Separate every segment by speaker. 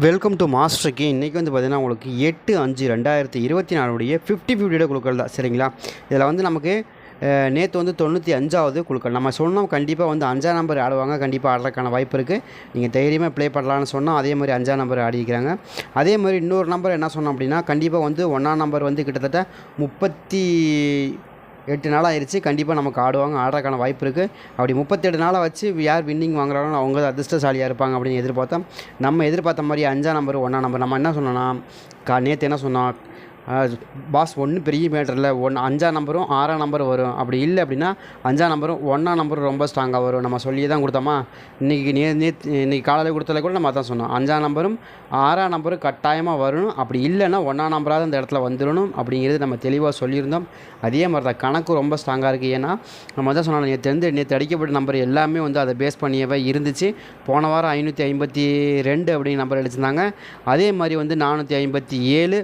Speaker 1: Welcome to மாஸ்டருக்கு. இன்றைக்கி வந்து பார்த்திங்கன்னா உங்களுக்கு 8/5/2024 50-50 குழுக்கள் தான். சரிங்களா? இதில் வந்து நமக்கு நேற்று வந்து 95வது குழுக்கள். நம்ம சொன்னோம் கண்டிப்பாக வந்து 5ஆம் நம்பர் ஆடுவாங்க, கண்டிப்பாக ஆடுறதுக்கான வாய்ப்பு இருக்குது, நீங்கள் தைரியமாக ப்ளே பண்ணலான்னு சொன்னோம். அதே மாதிரி 5ஆம் நம்பர் ஆடிக்கிறாங்க. அதே மாதிரி இன்னொரு நம்பர் என்ன சொன்னோம் அப்படின்னா, கண்டிப்பாக வந்து 1ஆம் நம்பர் வந்து கிட்டத்தட்ட 38 நாள் ஆயிடுச்சு, கண்டிப்பாக நமக்கு ஆடுறதுக்கான வாய்ப்பு இருக்குது. அப்படி 38 நாளை வச்சு யார் வின்னிங் வாங்குறாங்களோ அவங்க அதிர்ஷ்டசாலியாக இருப்பாங்க அப்படின்னு எதிர்பார்த்தோம். நம்ம எதிர்பார்த்த மாதிரி 5ஆம் நம்பர் 1ஆம் நம்பர் நம்ம என்ன சொன்னோன்னா, நேற்று என்ன சொன்னோம், பாஸ் ஒன்றும் பெரிய மேட்டர் இல்லை, 5ஆம் நம்பரும் 6ஆம் நம்பரும் வரும். அப்படி இல்லை அப்படின்னா 5ஆம் நம்பரும் 1ஆம் நம்பரும் ரொம்ப ஸ்ட்ராங்காக வரும். நம்ம சொல்லி தான் கொடுத்தோமா, இன்றைக்கி காலையில் கொடுத்தல கூட நம்ம அதான் சொன்னோம், 5ஆம் நம்பரும் 6ஆம் நம்பரும் கட்டாயமாக வரணும். அப்படி இல்லைன்னா 1ஆம் நம்பராக இந்த இடத்துல வந்துடணும் அப்படிங்கிறது நம்ம தெளிவாக சொல்லியிருந்தோம். அதே மாதிரி தான் கணக்கு ரொம்ப ஸ்ட்ராங்காக இருக்குது. ஏன்னா நம்ம தான் சொன்னோம், நேற்று அடிக்கப்பட்ட நம்பர் எல்லாமே வந்து அதை பேஸ் பண்ணியவே இருந்துச்சு. போன வாரம் 552 அப்படிங்கிற நம்பர் அடிச்சிருந்தாங்க. அதே மாதிரி வந்து 457,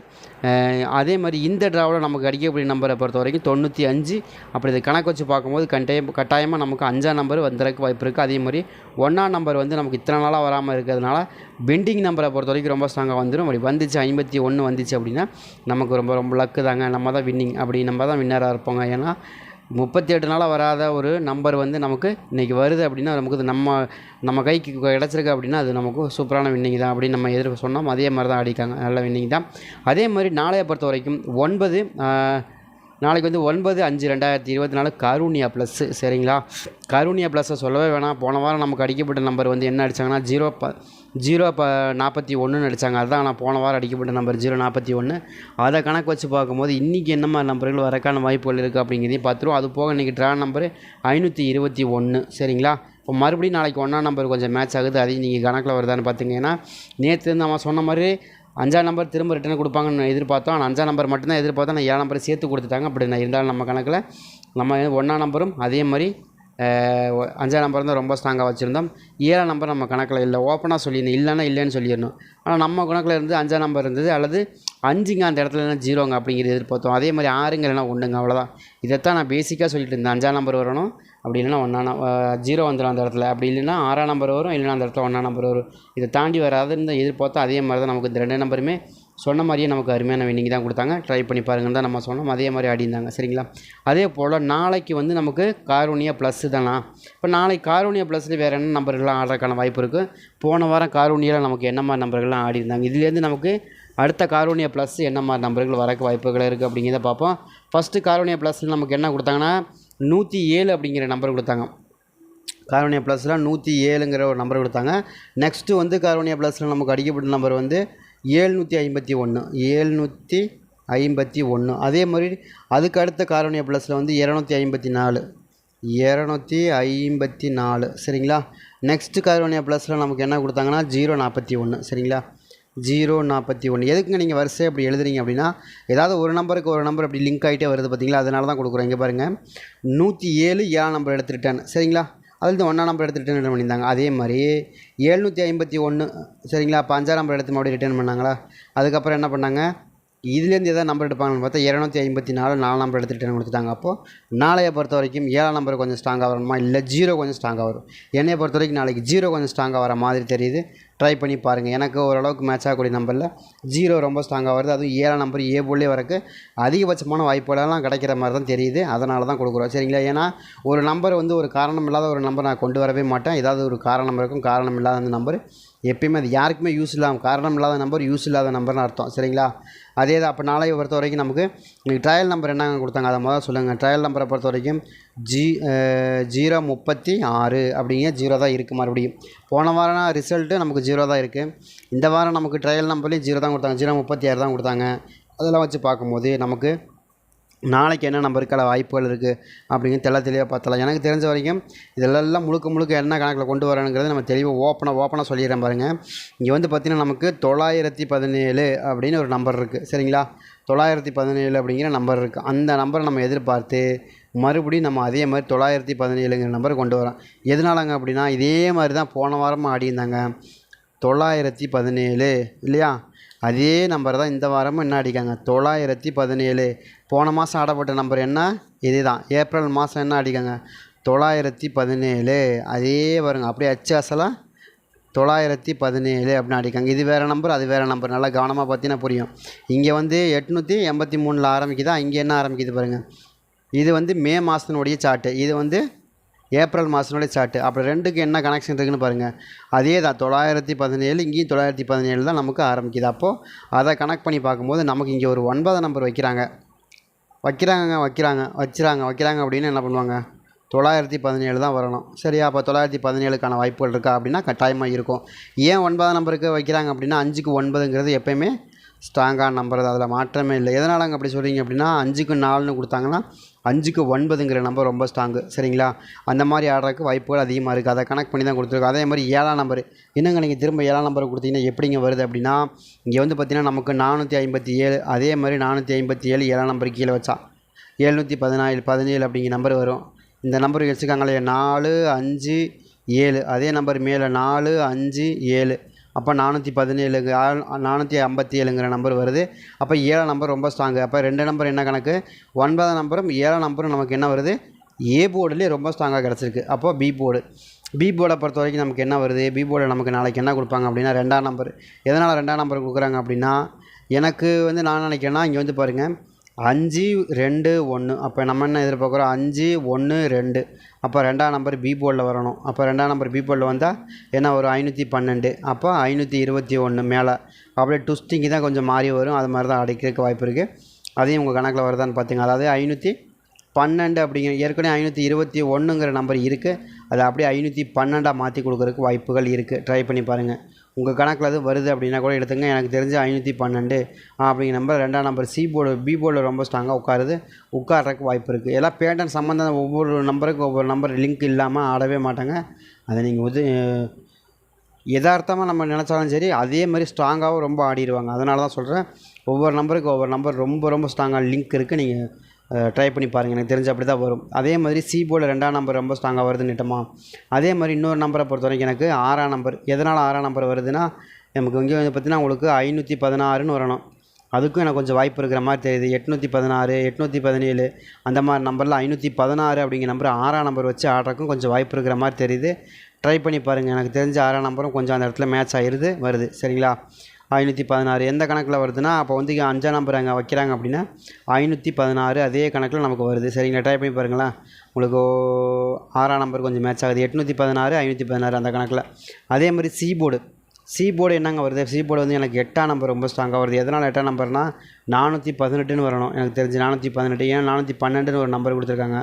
Speaker 1: அதே மாதிரி இந்த ட்ராவில் நமக்கு அடிக்கக்கூடிய நம்பரை பொறுத்த வரைக்கும் 95. அப்படி இதை கணக்கு வச்சு பார்க்கும்போது கட்டாயமாக நமக்கு 5ஆம் நம்பர் வந்துறதுக்கு வாய்ப்பு இருக்குது. அதே மாதிரி 1ஆம் நம்பர் வந்து நமக்கு இத்தனை நாளாக வராமல் இருக்கிறதுனால பெண்டிங் நம்பரை பொறுத்த வரைக்கும் ரொம்ப ஸ்ட்ராங்காக வந்துடும். அப்படி வந்துச்சு 51 வந்துச்சு அப்படின்னா நமக்கு ரொம்ப ரொம்ப லக்கு தாங்க, நம்ம தான் வின்னிங், அப்படி நம்ம தான் வின்னராக இருப்போங்க. ஏன்னா 38 நாளாக வராத ஒரு நம்பர் வந்து நமக்கு இன்றைக்கி வருது அப்படின்னா நமக்கு நம்ம கைக்கு கிடச்சிருக்கு அப்படின்னா அது நமக்கு சூப்பரான வின்னிங் தான் அப்படின்னு நம்ம சொன்னோம். அதே மாதிரி தான் அடிக்காங்க, நல்ல வின்னிங் தான். அதே மாதிரி நாளைய பொறுத்த வரைக்கும் நாளைக்கு வந்து 9/5/2024 கருணியா ப்ளஸ்ஸு. சரிங்களா? கருணியா ப்ளஸ்ஸை சொல்லவே வேணாம். போன வாரம் நமக்கு அடிக்கப்பட்ட நம்பர் வந்து என்ன அடித்தாங்கன்னா 041 அடித்தாங்க. அதுதான் நான் போன வாரம் அடிக்கப்பட்ட நம்பர் 041. அதை கணக்கு வச்சு பார்க்கும்போது இன்றைக்கி என்ன மாதிரி நம்பர்கள் வரக்கான வாய்ப்புகள் இருக்குது அப்படிங்கிறதையும் பார்த்துருவோம். அது போக இன்றைக்கி ட்ரா நம்பரு 521. சரிங்களா? இப்போ மறுபடியும் நாளைக்கு 1ஆம் நம்பர் கொஞ்சம் மேட்ச் ஆகுது, அதையும் நீங்கள் கணக்கில் வருதான்னு பார்த்துங்க. ஏன்னா நேற்று நம்ம சொன்ன மாதிரி 5ஆம் நம்பர் திரும்ப ரிட்டர்ன் கொடுப்பாங்கன்னு எதிர்பார்த்தோம். ஆனால் 5ஆம் நம்பர் மட்டும்தான் எதிர்பார்த்தோம். நான் 7ஆம் நம்பரை சேர்த்து கொடுத்துட்டாங்க. அப்படி நான் இருந்தாலும் நம்ம கணக்கில் நம்ம 1ஆம் நம்பரும் அதே மாதிரி 5ஆம் நம்பர் தான் ரொம்ப ஸ்ட்ராங்காக வச்சுருந்தோம். 7ஆம் நம்பர் நம்ம கணக்கில் இல்லை, ஓப்பனாக சொல்லிடணும், இல்லைன்னா இல்லைன்னு சொல்லிடணும். ஆனால் நம்ம கணக்கில் இருந்து 5ஆம் நம்பர் இருந்தது, அல்லது 5ங்க அந்த இடத்துல இல்லைனா 0ங்க அப்படிங்கிறது எதிர்பார்த்தோம். அதே மாதிரி 6ங்க இல்லைனா 1ங்க, அவ்வளோதான். இதைத்தான் நான் பேசிக்காக சொல்லிட்டு இருந்தேன். 5ஆம் நம்பர் வரணும், அப்படி இல்லைனா 0 வந்துடும் அந்த இடத்துல, அப்படி இல்லைனா 6ஆம் நம்பர் வரும், இல்லைனா அந்த இடத்துல 1ஆம் நம்பர் வரும். இதை தாண்டி வராதுன்னு எதிர்பார்த்தோம். அதே மாதிரி தான் நமக்கு இந்த 2 நம்பருமே சொன்ன மாதிரியே நமக்கு அருமையான வின்னிங் தான் கொடுத்தாங்க. ட்ரை பண்ணி பாருங்கன்னு தான் நம்ம சொன்னோம். அதே மாதிரி ஆடிந்தாங்க. சரிங்களா? அதே போல் நாளைக்கு வந்து நமக்கு காரூணியா ப்ளஸ்ஸு தானா. இப்போ நாளைக்கு காரூணியா ப்ளஸில் வேறு என்ன நம்பர்கள்லாம் ஆடுறதுக்கான வாய்ப்பு இருக்குது? போன வாரம் காரூணியாவில் நமக்கு என்ன மாதிரி நம்பர்கள்லாம் ஆடிருந்தாங்க, இதுலேருந்து நமக்கு அடுத்த காரூணியா ப்ளஸ் என்ன மாதிரி நம்பர்கள் வரக்கு வாய்ப்புகள் இருக்குது அப்படிங்கிறத பார்ப்போம். ஃபஸ்ட்டு காரூணியா ப்ளஸில் நமக்கு என்ன கொடுத்தாங்கன்னா 107 அப்படிங்கிற நம்பர் கொடுத்தாங்க. காரூணியா ப்ளஸில் 107ங்கிற ஒரு நம்பர் கொடுத்தாங்க. நெக்ஸ்ட்டு வந்து காரூணியா ப்ளஸில் நமக்கு அடிக்கப்பட்ட நம்பர் வந்து 751. அதே மாதிரி அதுக்கு அடுத்த காரூணியா ப்ளஸில் வந்து 254. சரிங்களா? நெக்ஸ்ட்டு காரூணியா ப்ளஸில் நமக்கு என்ன கொடுத்தாங்கன்னா 041. சரிங்களா? 041. எதுக்குங்க நீங்கள் வரிசை அப்படி எழுதுறீங்க அப்படின்னா, ஏதாவது ஒரு நம்பருக்கு ஒரு நம்பர் அப்படி லிங்க் ஆகிட்டே வருது பார்த்தீங்களா, அதனால தான் கொடுக்குறோம். இங்கே பாருங்கள், 107 7ஆம் நம்பர் எடுத்து ரிட்டர்ன். சரிங்களா? அதுலேருந்து 1ஆம் நம்பர் எடுத்து ரிட்டர்ன் பண்ணியிருந்தாங்க. அதே மாதிரி 751. சரிங்களா? அப்போ 5ஆம் நம்பர் எடுத்து மறுபடியும் ரிட்டர்ன் பண்ணாங்களா? அதுக்கப்புறம் என்ன பண்ணாங்க, இதுலேருந்து எதாவது நம்பர் எடுப்பாங்கன்னு பார்த்தா 254 4 நம்பர் எடுத்து ரிட்டர்ன் கொடுத்துட்டாங்க. அப்போது நாளையை பொறுத்த வரைக்கும் 7ஆம் நம்பர் கொஞ்சம் ஸ்ட்ராங்காக வரணுமா, இல்லை 0 கொஞ்சம் ஸ்ட்ராங்காக வரும். என்னையை பொறுத்த வரைக்கும் நாளைக்கு 0 கொஞ்சம் ஸ்ட்ராங்காக வர மாதிரி தெரியுது. ட்ரை பண்ணி பாருங்கள். எனக்கு ஓரளவுக்கு மேட்ச் ஆகக்கூடிய நம்பரில் 0 ரொம்ப ஸ்ட்ராங்காக வருது. அதுவும் 7ஆம் நம்பர் ஏ போலே வரக்கு அதிகபட்சமான வாய்ப்புகளெல்லாம் கிடைக்கிற மாதிரி தான் தெரியுது. அதனால தான் கொடுக்குறோம். சரிங்களா? ஏன்னா ஒரு நம்பர் வந்து ஒரு காரணம் இல்லாத ஒரு நம்பர் நான் கொண்டு வரவே மாட்டேன். ஏதாவது ஒரு காரணம் இருக்கும், காரணம் இல்லாத அந்த நம்பர் எப்பயுமே அது யாருக்குமே யூஸ் இல்லாமல், காரணம் இல்லாத நம்பர் யூஸ் இல்லாத நம்பர்னு அர்த்தம். சரிங்களா? அதே தான். அப்போ நாளையை பொறுத்த வரைக்கும் நமக்கு ட்ரையல் நம்பர் என்னங்க கொடுத்தாங்க அதை முதல்ல சொல்லுங்கள். ட்ரையல் நம்பரை பொறுத்த வரைக்கும் 036 அப்படிங்க 0 தான் இருக்குது. மறுபடியும் போன வாரம் ரிசல்ட்டு நமக்கு 0 தான் இருக்குது. இந்த வாரம் நமக்கு ட்ரையல் நம்பர்லேயும் 0 தான் கொடுத்தாங்க, 036 தான் கொடுத்தாங்க. அதெல்லாம் வச்சு பார்க்கும்போது நமக்கு நாளைக்கு என்ன நம்பருக்கான வாய்ப்புகள் இருக்குது அப்படிங்கிறது தெளிவாக பார்த்தலாம். எனக்கு தெரிஞ்ச வரைக்கும் இதெல்லாம் முழுக்க என்ன கணக்கில் கொண்டு வரணுங்கிறது நம்ம தெளிவாக ஓப்பனாக சொல்லிடுறேன் பாருங்கள். இங்கே வந்து பார்த்திங்கன்னா நமக்கு 917 அப்படின்னு ஒரு நம்பர் இருக்குது. சரிங்களா? 917 அப்படிங்கிற நம்பர் இருக்குது. அந்த நம்பரை நம்ம எதிர்பார்த்து மறுபடியும் நம்ம அதே மாதிரி 917ங்கிற நம்பரை கொண்டு வரோம். எதனாலங்க அப்படின்னா, இதே மாதிரி தான் போன வாரமாக ஆடியிருந்தாங்க 917 இல்லையா? அதே நம்பர் தான் இந்த வாரமும் என்ன அடிக்காங்க 917. போன மாதம் ஆடப்பட்ட நம்பர் என்ன, இதே தான். ஏப்ரல் மாதம் என்ன அடிக்காங்க 917. அதே வருங்க, அப்படியே அச்சு அசலாக 917 அப்படின்னு அடிக்காங்க. இது வேறு நம்பர், அது வேறு நம்பர். நல்லா கவனமாக பார்த்தீங்கன்னா புரியும். இங்கே வந்து 883 ஆரம்பிக்குதா, இங்கே என்ன ஆரம்பிக்குது பாருங்கள். இது வந்து மே மாதத்தினுடைய சார்ட்டு, இது வந்து ஏப்ரல் மாதத்தினுடைய சார்ட்டு. அப்புறம் ரெண்டுக்கு என்ன கனெக்ஷன் இருக்குதுன்னு பாருங்கள். அதே தான் 917, இங்கேயும் 917 தான் நமக்கு ஆரம்பிக்குது. அப்போது அதை கனெக்ட் பண்ணி பார்க்கும்போது நமக்கு இங்கே ஒரு 9 நம்பர் வைக்கிறாங்க அப்படின்னு என்ன பண்ணுவாங்க, 917 தான் வரணும். சரியா? அப்போ 917க்கான வாய்ப்புகள் இருக்கா அப்படின்னா கட்டாயமாக இருக்கும். ஏன் 9 நம்பருக்கு வைக்கிறாங்க அப்படின்னா 5க்கு 9ங்கிறது எப்போயுமே ஸ்ட்ராங்கான நம்பர் தான், அதில் மாற்றமே இல்லை. எதனால் அங்கே அப்படி சொல்கிறீங்க அப்படின்னா 5க்கு 4ன்னு கொடுத்தாங்கன்னா 5க்கு 9ங்கிற நம்பர் ரொம்ப ஸ்ட்ராங்கு. சரிங்களா? அந்த மாதிரி ஆடுறதுக்கு வாய்ப்புகள் அதிகமாக இருக்குது. அதை கனெக்ட் பண்ணி தான் கொடுத்துருக்கோம். அதே மாதிரி 7ஆம் நம்பர் என்னங்க, நீங்கள் திரும்ப 7ஆம் நம்பர் கொடுத்தீங்கன்னா எப்படிங்க வருது அப்படின்னா, இங்கே வந்து பார்த்திங்கன்னா நமக்கு 457, அதே மாதிரி 457 7ஆம் நம்பர் கீழே வச்சா 717 அப்படிங்கிற நம்பர் வரும். இந்த நம்பர் வச்சுருக்காங்களே 4 5 7, அதே நம்பர் மேலே 4 5 7, அப்போ 417 457ங்கிற நம்பர் வருது. அப்போ 7ஆம் நம்பர் ரொம்ப ஸ்ட்ராங்கு. அப்போ 2 நம்பர் என்ன கணக்கு, 9ஆம் நம்பரும் 7ஆம் நம்பரும் நமக்கு என்ன வருது, ஏ போர்டுலேயே ரொம்ப ஸ்ட்ராங்காக கிடச்சிருக்கு. அப்போது பி போர்டை பொறுத்த வரைக்கும் நமக்கு என்ன வருது, பி போர்டில் நமக்கு நாளைக்கு என்ன கொடுப்பாங்க அப்படின்னா 2ஆம் நம்பர். எதனால் 2ஆம் நம்பர் கொடுக்குறாங்க அப்படின்னா, எனக்கு வந்து நான் நினைக்கிறேன்னா இங்கே வந்து பாருங்கள் 5 2 1, அப்போ நம்ம என்ன எதிர்பார்க்குறோம், 5 1 2, அப்போ 2ஆம் நம்பர் பி போர்டில் வரணும். அப்போ 2ஆம் நம்பர் பி போர்டில் வந்தால் என்ன வரும், 512, அப்போ 521 மேலே. அப்படியே ட்விஸ்டிங்கு தான் கொஞ்சம் மாறி வரும். அது மாதிரி தான் அடிக்கிறதுக்கு வாய்ப்பு இருக்குது. அதையும் உங்கள் கணக்கில் வருதான்னு பார்த்தீங்க. அதாவது 512 அப்படிங்கிற ஏற்கனவே 521ங்கிற நம்பர் இருக்குது, அதை அப்படியே 512 மாற்றி கொடுக்குறதுக்கு வாய்ப்புகள் இருக்குது. ட்ரை பண்ணி பாருங்கள். உங்கள் கணக்கில் அது வருது அப்படின்னா கூட எடுத்துங்க. எனக்கு தெரிஞ்சு 512 அப்படிங்கிற நம்பர் 2ஆம் நம்பர் பி போர்டில் ரொம்ப ஸ்ட்ராங்காக உட்கார்றதுக்கு வாய்ப்பு இருக்குது. எல்லாம் பேட்டர்ன் சம்மந்தம் ஒவ்வொரு நம்பருக்கு ஒவ்வொரு நம்பர் லிங்க் இல்லாமல் ஆடவே மாட்டாங்க. அதை நீங்கள் யதார்த்தமாக நம்ம நினச்சாலும் சரி, அதே மாதிரி ஸ்ட்ராங்காகவும் ரொம்ப ஆடிடுவாங்க. அதனால தான் சொல்கிறேன், ஒவ்வொரு நம்பருக்கு ஒவ்வொரு நம்பர் ரொம்ப ஸ்ட்ராங்காக லிங்க் இருக்குது. நீங்கள் ட்ரை பண்ணி பாருங்கள். எனக்கு தெரிஞ்சு அப்படி தான் வரும். அதே மாதிரி சி போர்டில் 2ஆம் நம்பர் ரொம்ப ஸ்ட்ராங்காக வருதுன்னு நிட்டமா. அதே மாதிரி இன்னொரு நம்பரை பொறுத்த வரைக்கும் எனக்கு 6ஆம் நம்பர். எதனால் 6ஆம் நம்பர் வருதுன்னா, நமக்கு இங்கே வந்து பார்த்திங்கன்னா உங்களுக்கு 516ன்னு வரணும். அதுக்கும் எனக்கு கொஞ்சம் வாய்ப்பு இருக்கிற மாதிரி தெரியுது. 816 817 அந்த மாதிரி நம்பரில் 516 அப்படிங்கிற நம்பர் 6ஆம் நம்பர் வச்சு ஆடுறதுக்கும் கொஞ்சம் வாய்ப்பு இருக்கிற மாதிரி தெரியுது. ட்ரை பண்ணி பாருங்கள். எனக்கு தெரிஞ்ச 6ஆம் நம்பரும் கொஞ்சம் அந்த இடத்துல மேட்ச் வருது. சரிங்களா? 516 எந்த கணக்கில் வருதுன்னா, அப்போ வந்து 5ஆம் நம்பர் அங்கே வைக்கிறாங்க அப்படின்னா 516 அதே கணக்கில் நமக்கு வருது. சரிங்களா? ட்ரை பண்ணி பாருங்களேன். உங்களுக்கு 6ஆம் நம்பர் கொஞ்சம் மேட்ச் ஆகுது. 816 516 அந்த கணக்கில். அதே மாதிரி சி போர்டு என்னங்க வருது, சி போர்டு வந்து எனக்கு 8ஆம் நம்பர் ரொம்ப ஸ்ட்ராங்காக வருது. எதனால் 8ஆம் நம்பர்னால் 418ன்னு வரணும். எனக்கு தெரிஞ்சு 418, ஏன்னா 412ன்னு ஒரு நம்பர் கொடுத்துருக்காங்க.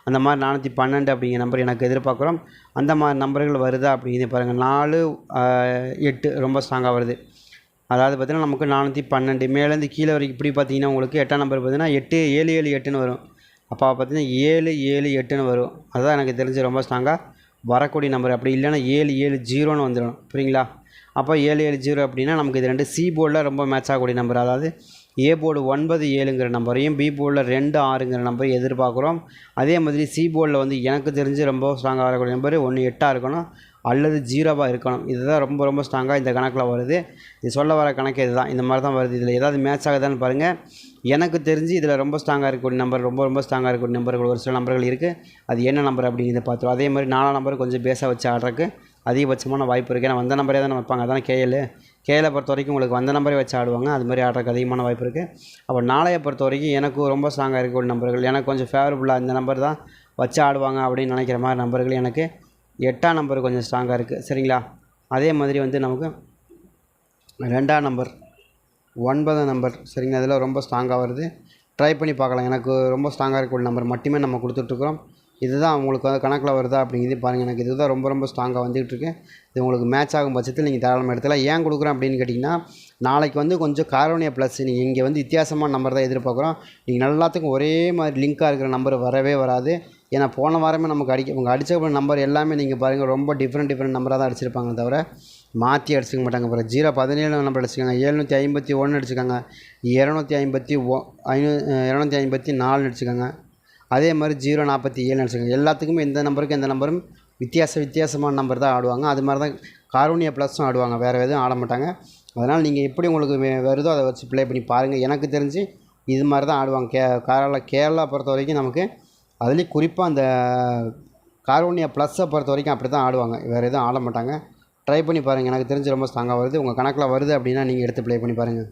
Speaker 1: அந்த மாதிரி 412 அப்படிங்கிற நம்பர் எனக்கு எதிர்பார்க்குறோம். அந்த மாதிரி நம்பர்கள் வருதா அப்படிங்கிறது பாருங்கள். 4 8 ரொம்ப ஸ்ட்ராங்காக வருது. அதாவது பார்த்திங்கன்னா நமக்கு 412 மேலேருந்து கீழே வரைக்கும் இப்படி பார்த்தீங்கன்னா உங்களுக்கு 8ஆம் நம்பர் பார்த்தீங்கன்னா 8 7 7 8ன்னு வரும். அப்போ பார்த்தீங்கன்னா 7 7 8ன்னு வரும். அதுதான் எனக்கு தெரிஞ்சு ரொம்ப ஸ்ட்ராங்காக வரக்கூடிய நம்பர். அப்படி இல்லைன்னா 7 7 0ன்னு வந்துடும். புரியுங்களா? அப்போ 7 7 0 அப்படின்னா நமக்கு இது 2 சி போர்டில் ரொம்ப மேட்ச் ஆகக்கூடிய நம்பர். அதாவது ஏ போர்டு 9 7ங்கிற நம்பரையும் பி போர்டில் 2 6ங்கிற நம்பரையும் எதிர்பார்க்குறோம். அதே மாதிரி சி போர்டில் வந்து எனக்கு தெரிஞ்சு ரொம்ப ஸ்ட்ராங்காக வரக்கூடிய நம்பர் 1 8ஆக இருக்கணும் அல்லது 0வாக இருக்கணும். இதுதான் ரொம்ப ஸ்ட்ராங்காக இந்த கணக்கில் வருது. இது சொல்ல வர கணக்கு இதுதான். இந்த மாதிரி தான் வருது. இதில் ஏதாவது மேட்ச் ஆகுதான்னு பாருங்கள். எனக்கு தெரிஞ்சு இதில் ரொம்ப ஸ்ட்ராங்காக இருக்கக்கூடிய நம்பர் ரொம்ப ஸ்ட்ராங்காக இருக்கக்கூடிய நம்பர்கள் ஒரு சில நம்பர்கள் இருக்குது. அது என்ன நம்பர் அப்படிங்கிறத பார்த்துருவோம். அதே மாதிரி 4ஆம் நம்பர் கொஞ்சம் பேஸாக வச்சு ஆடுறதுக்கு அதிகபட்சமான வாய்ப்பு இருக்குது. ஏன்னா வந்த நம்பரே தான் வைப்பாங்க. அதான் கேஎலை பொறுத்த வரைக்கும் உங்களுக்கு வந்த நம்பரே வச்சு ஆடுவாங்க. அது மாதிரி ஆடுறதுக்கு அதிகமான வாய்ப்பு இருக்குது. அப்போ நாளையை பொறுத்த வரைக்கும் எனக்கு ரொம்ப ஸ்ட்ராங்காக இருக்கக்கூடிய நம்பர்கள், எனக்கு கொஞ்சம் ஃபேவரபுளாக இந்த நம்பர் தான் வச்சு ஆடுவாங்க அப்படின்னு நினைக்கிற மாதிரி நம்பர்கள் எனக்கு 8ஆம் நம்பர் கொஞ்சம் ஸ்ட்ராங்காக இருக்குது. சரிங்களா? அதே மாதிரி வந்து நமக்கு 2ஆம் நம்பர் 9ஆம் நம்பர், சரிங்களா, அதில் ரொம்ப ஸ்ட்ராங்காக வருது. ட்ரை பண்ணி பார்க்கலாம். எனக்கு ரொம்ப ஸ்ட்ராங்காக இருக்கக்கூடிய நம்பர் மட்டுமே நம்ம கொடுத்துட்ருக்குறோம். இதுதான் உங்களுக்கு வந்து கணக்கில் வருதா அப்படிங்கிறது பாருங்கள். எனக்கு இதுதான் ரொம்ப ஸ்ட்ராங்காக வந்துகிட்ருக்கு. இது உங்களுக்கு மேட்ச் ஆகும் பட்சத்தில் நீங்கள் தாராளமாக எடுத்துக்கலாம். ஏன் கொடுக்குறேன் அப்படின்னு கேட்டிங்கன்னா, நாளைக்கு வந்து கொஞ்சம் காரோனியா ப்ளஸ் நீங்கள் இங்கே வந்து வித்தியாசமான நம்பர் தான் எதிர்பார்க்குறோம். நீங்கள் எல்லாத்துக்கும் ஒரே மாதிரி லிங்காக இருக்கிற நம்பர் வரவே வராது. ஏன்னா போன வாரமே நமக்கு உங்கள் அடித்த நம்பர் எல்லாமே நீங்கள் பாருங்கள் ரொம்ப டிஃப்ரெண்ட் நம்பராக தான் அடிச்சிருப்பாங்க, தவிர மாற்றி அடிச்சிக்க மாட்டாங்க. அப்புறம் 017 நம்பர் அடிச்சிருக்காங்க, 751 அடிச்சிருக்காங்க, 254 அடிச்சிருக்காங்க, அதே மாதிரி 047 அடிச்சிருக்காங்க. எல்லாத்துக்குமே எந்த நம்பருக்கும் எந்த நம்பரும் வித்தியாசமான நம்பர் தான் ஆடுவாங்க. அது மாதிரி தான் காரோனியா ப்ளஸும் ஆடுவாங்க, வேறு எதுவும் ஆட மாட்டாங்க. அதனால் நீங்கள் எப்படி உங்களுக்கு வருதோ அதை வச்சு ப்ளே பண்ணி பாருங்கள். எனக்கு தெரிஞ்சு இது மாதிரி தான் ஆடுவாங்க. கேரளா பொறுத்த வரைக்கும் நமக்கு அதுலேயும் குறிப்பாக அந்த காரோனியா ப்ளஸ்ஸை பொறுத்த வரைக்கும் அப்படி தான் ஆடுவாங்க, வேறு எதுவும் ஆட மாட்டாங்க. ட்ரை பண்ணி பாருங்கள். எனக்கு தெரிஞ்சு ரொம்ப ஸ்ட்ராங்காக வருது. உங்கள் கணக்கில் வருது அப்படின்னா நீங்கள் எடுத்து ப்ளே பண்ணி பாருங்கள்.